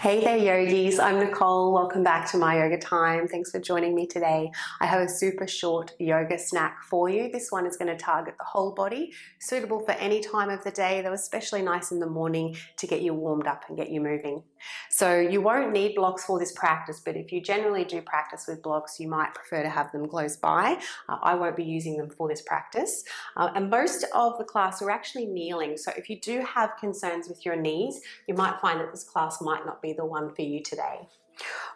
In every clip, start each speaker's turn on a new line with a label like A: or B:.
A: Hey there yogis, I'm Nicole. Welcome back to my yoga time. Thanks for joining me today. I have a super short yoga snack for you. This one is going to target the whole body, suitable for any time of the day, though especially nice in the morning to get you warmed up and get you moving. So you won't need blocks for this practice, but if you generally do practice with blocks, you might prefer to have them close by. I won't be using them for this practice. And most of the class are actually kneeling. So if you do have concerns with your knees, you might find that this class might not be the one for you today.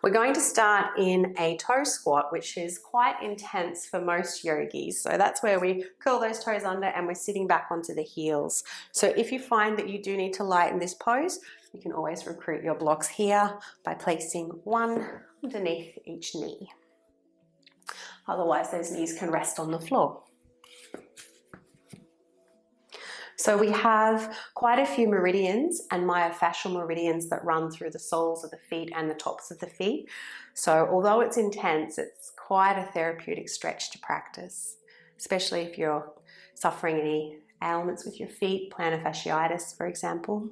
A: We're going to start in a toe squat, which is quite intense for most yogis. So that's where we curl those toes under and we're sitting back onto the heels. So if you find that you do need to lighten this pose, you can always recruit your blocks here by placing one underneath each knee. Otherwise, those knees can rest on the floor. So we have quite a few meridians and myofascial meridians that run through the soles of the feet and the tops of the feet. So although it's intense, it's quite a therapeutic stretch to practice, especially if you're suffering any ailments with your feet, plantar fasciitis, for example.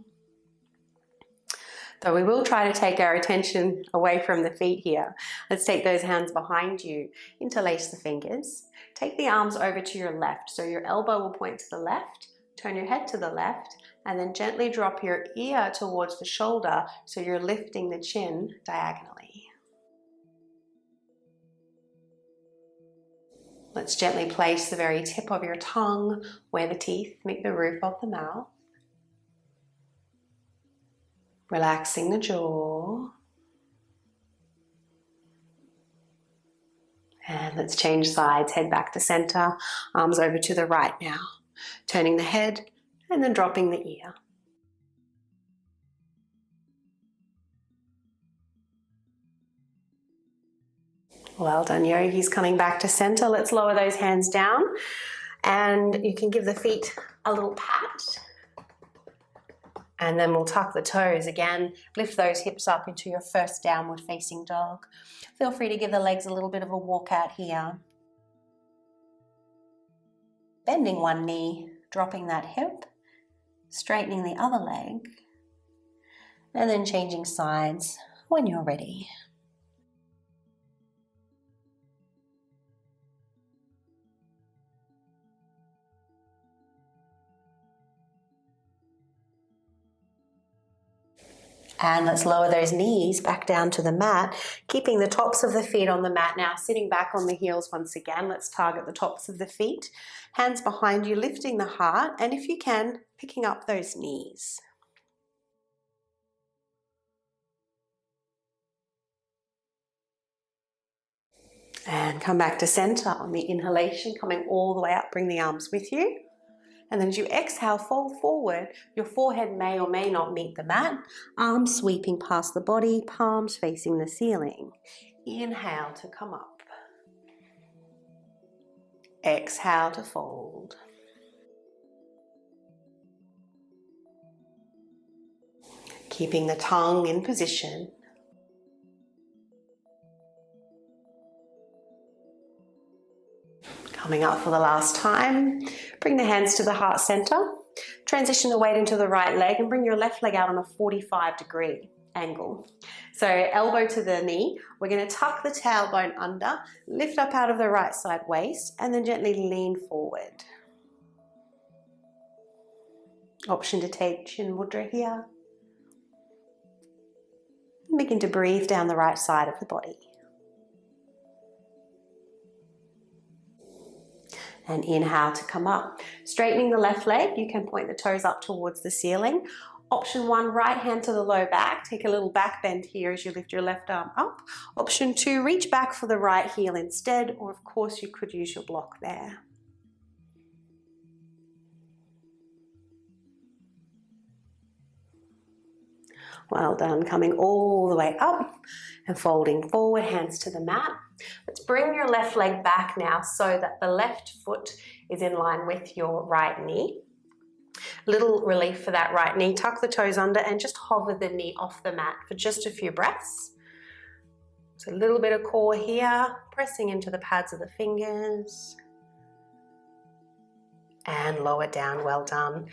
A: Though we will try to take our attention away from the feet here. Let's take those hands behind you, interlace the fingers. Take the arms over to your left, so your elbow will point to the left. Turn your head to the left and then gently drop your ear towards the shoulder so you're lifting the chin diagonally. Let's gently place the very tip of your tongue where the teeth meet the roof of the mouth. Relaxing the jaw. And let's change sides, head back to center, arms over to the right now. Turning the head and then dropping the ear. Well done, yogis. Coming back to center. Let's lower those hands down and you can give the feet a little pat. And then we'll tuck the toes again. Lift those hips up into your first downward facing dog. Feel free to give the legs a little bit of a walk out here. Bending one knee, dropping that hip, straightening the other leg, and then changing sides when you're ready. And let's lower those knees back down to the mat, keeping the tops of the feet on the mat now, sitting back on the heels once again. Let's target the tops of the feet, hands behind you, lifting the heart, and if you can, picking up those knees. And come back to center on the inhalation, coming all the way up, bring the arms with you. And then as you exhale, fold forward. Your forehead may or may not meet the mat. Arms sweeping past the body, palms facing the ceiling. Inhale to come up. Exhale to fold. Keeping the tongue in position. Coming up for the last time, bring the hands to the heart center. Transition the weight into the right leg and bring your left leg out on a 45-degree angle. So elbow to the knee, we're going to tuck the tailbone under, lift up out of the right side waist, and then gently lean forward. Option to take chin mudra here. And begin to breathe down the right side of the body. And inhale to come up. Straightening the left leg, you can point the toes up towards the ceiling. Option 1, right hand to the low back. Take a little back bend here as you lift your left arm up. Option 2, reach back for the right heel instead, or of course you could use your block there. Well done, coming all the way up and folding forward, hands to the mat. Let's bring your left leg back now so that the left foot is in line with your right knee. Little relief for that right knee. Tuck the toes under and just hover the knee off the mat for just a few breaths. So a little bit of core here, pressing into the pads of the fingers. And lower down, well done.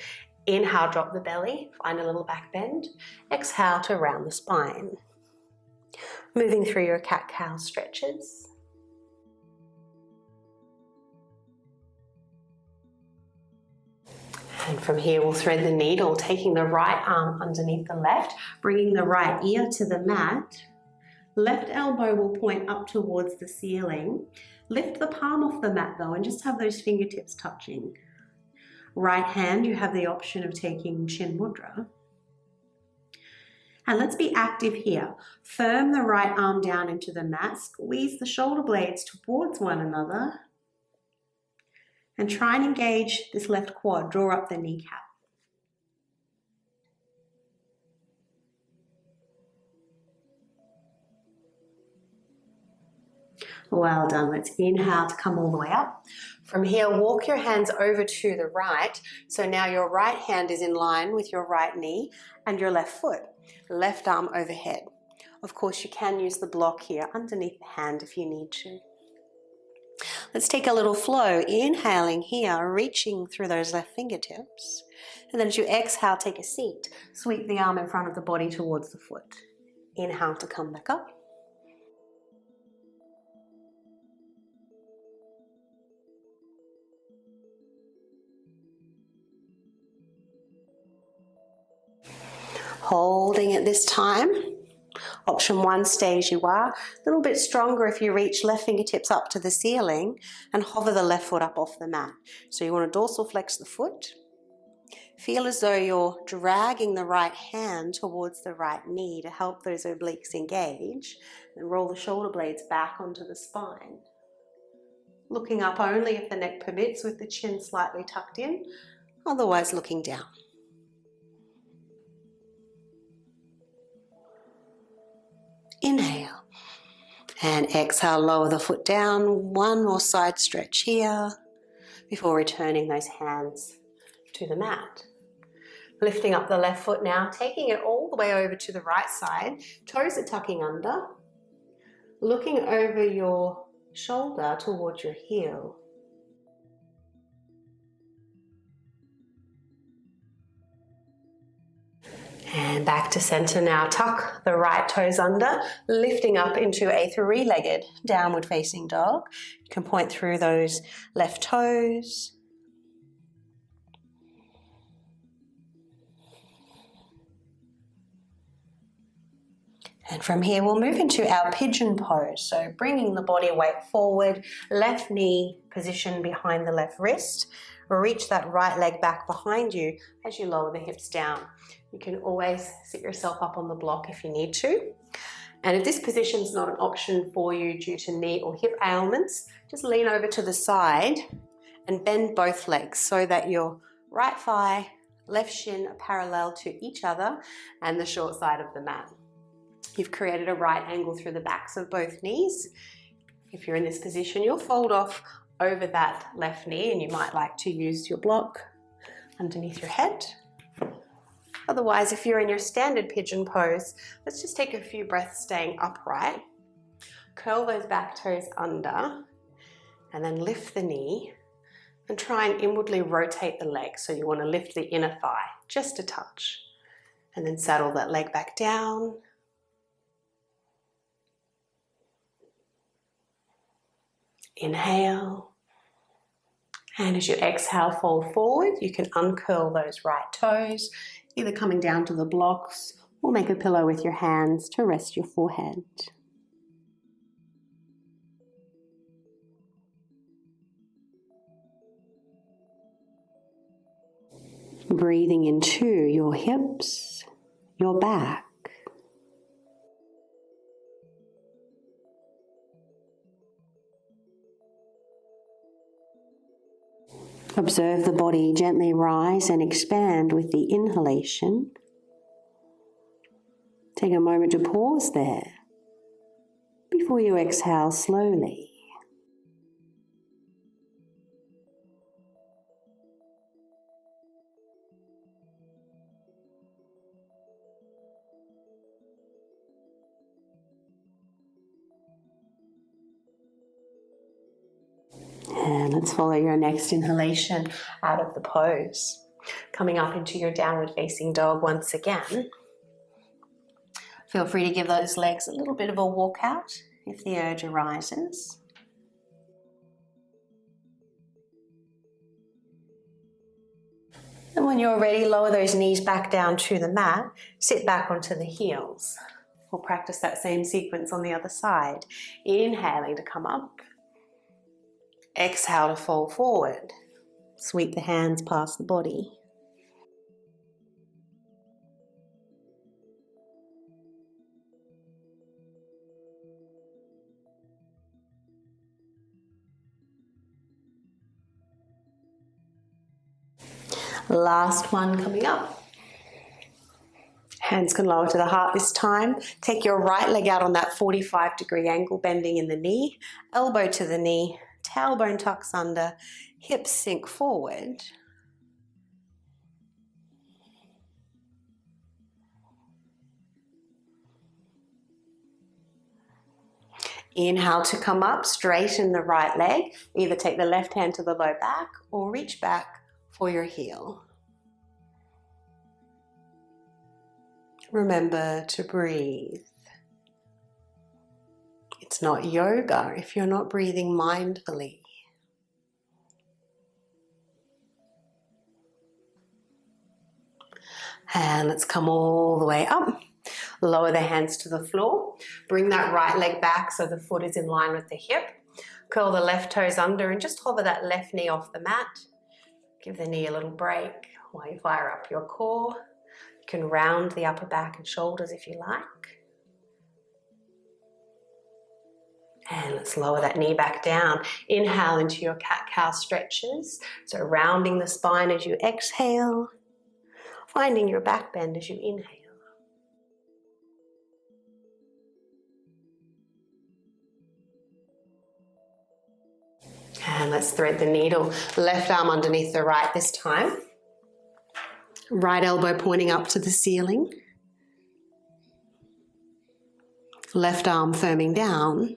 A: Inhale, drop the belly, find a little back bend. Exhale to round the spine. Moving through your cat-cow stretches. And from here we'll thread the needle, taking the right arm underneath the left, bringing the right ear to the mat. Left elbow will point up towards the ceiling. Lift the palm off the mat though and just have those fingertips touching. Right hand, you have the option of taking Chin Mudra. And let's be active here. Firm the right arm down into the mat, squeeze the shoulder blades towards one another, and try and engage this left quad, draw up the kneecap. Well done. Let's inhale to come all the way up. From here, walk your hands over to the right. So now your right hand is in line with your right knee and your left foot. Left arm overhead. Of course, you can use the block here underneath the hand if you need to. Let's take a little flow. Inhaling here, reaching through those left fingertips. And then as you exhale, take a seat. Sweep the arm in front of the body towards the foot. Inhale to come back up. Holding it this time. Option 1, stay as you are. A little bit stronger if you reach left fingertips up to the ceiling and hover the left foot up off the mat. So you want to dorsal flex the foot. Feel as though you're dragging the right hand towards the right knee to help those obliques engage. And roll the shoulder blades back onto the spine. Looking up only if the neck permits with the chin slightly tucked in, otherwise looking down. Inhale and exhale, lower the foot down. One more side stretch here before returning those hands to the mat. Lifting up the left foot now, taking it all the way over to the right side. Toes are tucking under. Looking over your shoulder towards your heel. And back to center now. Tuck the right toes under, lifting up into a three-legged downward facing dog. You can point through those left toes. And from here, we'll move into our pigeon pose. So bringing the body weight forward, left knee position behind the left wrist. Reach that right leg back behind you as you lower the hips down. You can always sit yourself up on the block if you need to. And if this position is not an option for you due to knee or hip ailments, just lean over to the side and bend both legs so that your right thigh, left shin are parallel to each other and the short side of the mat. You've created a right angle through the backs of both knees. If you're in this position, you'll fold off over that left knee and you might like to use your block underneath your head. Otherwise, if you're in your standard pigeon pose, let's just take a few breaths staying upright. Curl those back toes under and then lift the knee and try and inwardly rotate the leg. So you want to lift the inner thigh just a touch and then saddle that leg back down. Inhale, and as you exhale, fold forward. You can uncurl those right toes, either coming down to the blocks or make a pillow with your hands to rest your forehead. Breathing into your hips, your back. Observe the body gently rise and expand with the inhalation. Take a moment to pause there before you exhale slowly. And let's follow your next inhalation out of the pose. Coming up into your downward facing dog once again. Feel free to give those legs a little bit of a walkout if the urge arises. And when you're ready, lower those knees back down to the mat, sit back onto the heels. We'll practice that same sequence on the other side. Inhaling to come up. Exhale to fall forward. Sweep the hands past the body. Last one coming up. Hands can lower to the heart this time. Take your right leg out on that 45-degree angle, bending in the knee. Elbow to the knee, tailbone tucks under, hips sink forward. Inhale to come up, straighten the right leg. Either take the left hand to the low back or reach back for your heel. Remember to breathe. It's not yoga if you're not breathing mindfully. And let's come all the way up. Lower the hands to the floor. Bring that right leg back so the foot is in line with the hip. Curl the left toes under and just hover that left knee off the mat. Give the knee a little break while you fire up your core. You can round the upper back and shoulders if you like. And let's lower that knee back down. Inhale into your cat-cow stretches. So rounding the spine as you exhale. Finding your back bend as you inhale. And let's thread the needle. Left arm underneath the right this time. Right elbow pointing up to the ceiling. Left arm firming down.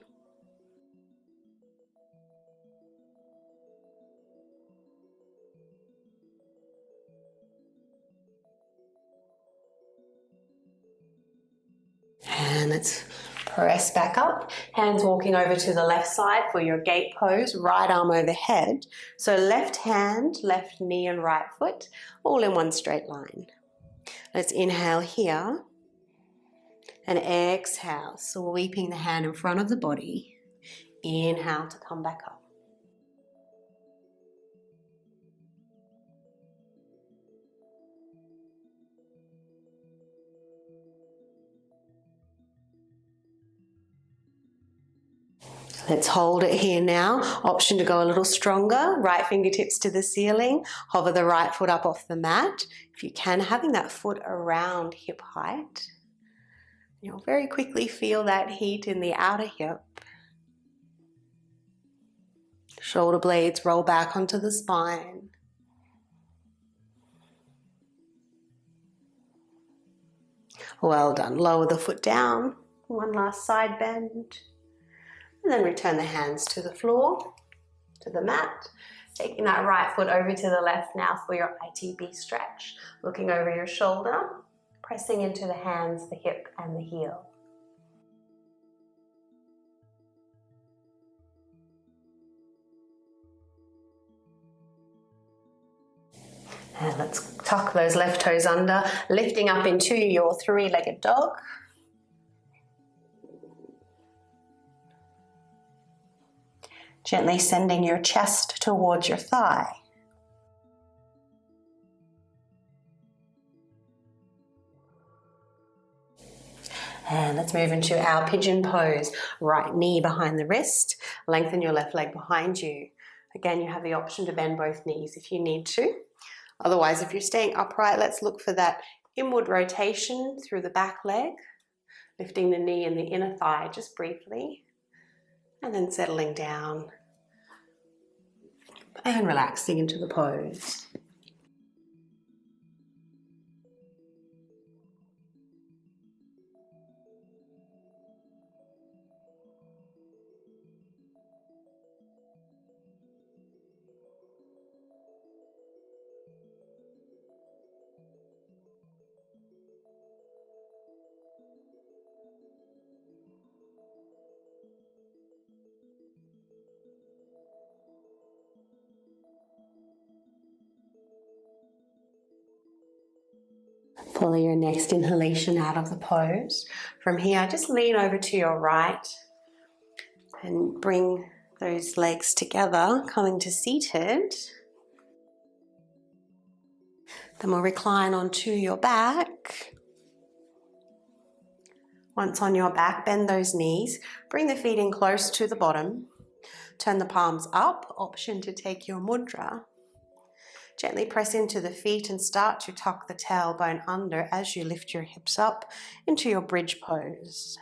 A: And let's press back up. Hands walking over to the left side for your gate pose. Right arm overhead. So left hand, left knee and right foot all in one straight line. Let's inhale here. And exhale, sweeping the hand in front of the body. Inhale to come back up. Let's hold it here now. Option to go a little stronger. Right fingertips to the ceiling. Hover the right foot up off the mat. If you can, having that foot around hip height. You'll very quickly feel that heat in the outer hip. Shoulder blades roll back onto the spine. Well done. Lower the foot down. One last side bend. And then return the hands to the floor, to the mat. Taking that right foot over to the left now for your ITB stretch. Looking over your shoulder, pressing into the hands, the hip and the heel. And let's tuck those left toes under, lifting up into your three-legged dog. Gently sending your chest towards your thigh. And let's move into our pigeon pose. Right knee behind the wrist. Lengthen your left leg behind you. Again, you have the option to bend both knees if you need to. Otherwise, if you're staying upright, let's look for that inward rotation through the back leg. Lifting the knee and the inner thigh just briefly. And then settling down. And relaxing into the pose. Follow your next inhalation out of the pose. From here, just lean over to your right and bring those legs together, coming to seated. Then we'll recline onto your back. Once on your back, bend those knees. Bring the feet in close to the bottom. Turn the palms up, option to take your mudra. Gently press into the feet and start to tuck the tailbone under as you lift your hips up into your bridge pose.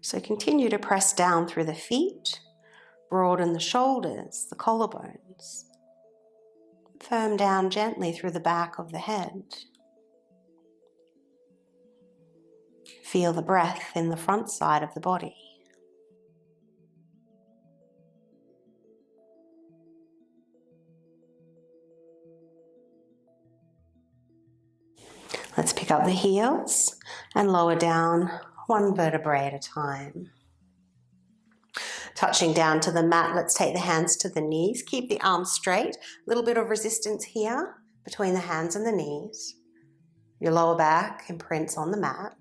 A: So continue to press down through the feet, broaden the shoulders, the collarbones. Firm down gently through the back of the head. Feel the breath in the front side of the body. Let's pick up the heels and lower down one vertebrae at a time. Touching down to the mat, let's take the hands to the knees. Keep the arms straight. A little bit of resistance here between the hands and the knees. Your lower back imprints on the mat.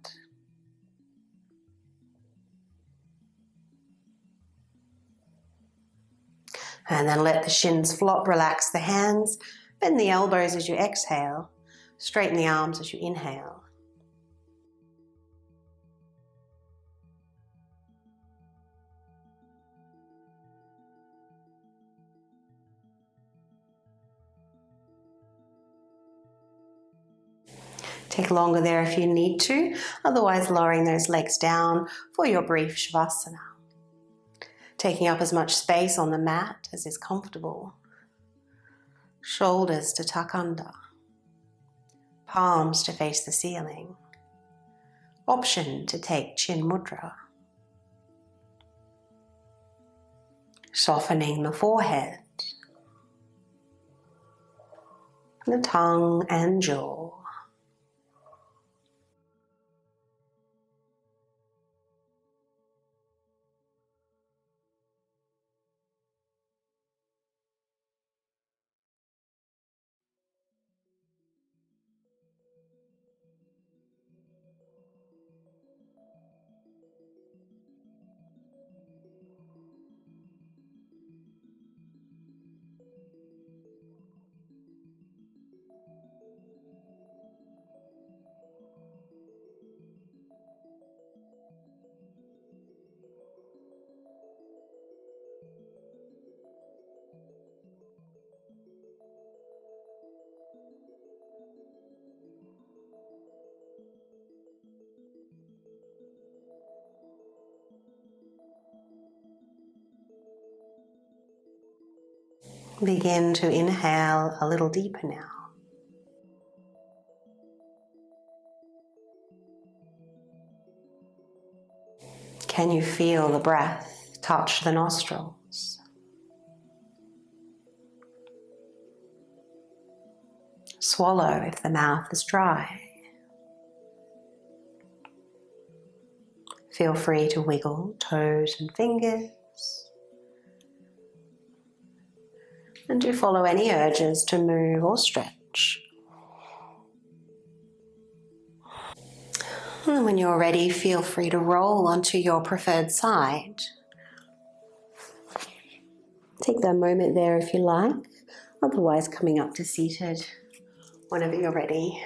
A: And then let the shins flop, relax the hands, bend the elbows as you exhale, straighten the arms as you inhale. Take longer there if you need to, otherwise lowering those legs down for your brief Shavasana. Taking up as much space on the mat as is comfortable. Shoulders to tuck under. Palms to face the ceiling. Option to take chin mudra. Softening the forehead, the tongue and jaw. Begin to inhale a little deeper now. Can you feel the breath touch the nostrils? Swallow if the mouth is dry. Feel free to wiggle toes and fingers. And do follow any urges to move or stretch. And when you're ready, feel free to roll onto your preferred side. Take that moment there if you like, otherwise coming up to seated whenever you're ready.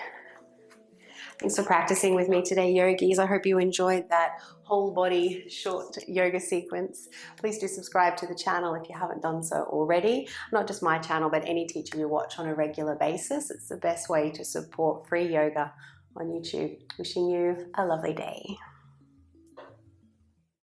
A: Thanks for practicing with me today, yogis. I hope you enjoyed that whole body short yoga sequence. Please do subscribe to the channel if you haven't done so already. Not just my channel, but any teacher you watch on a regular basis. It's the best way to support free yoga on YouTube. Wishing you a lovely day.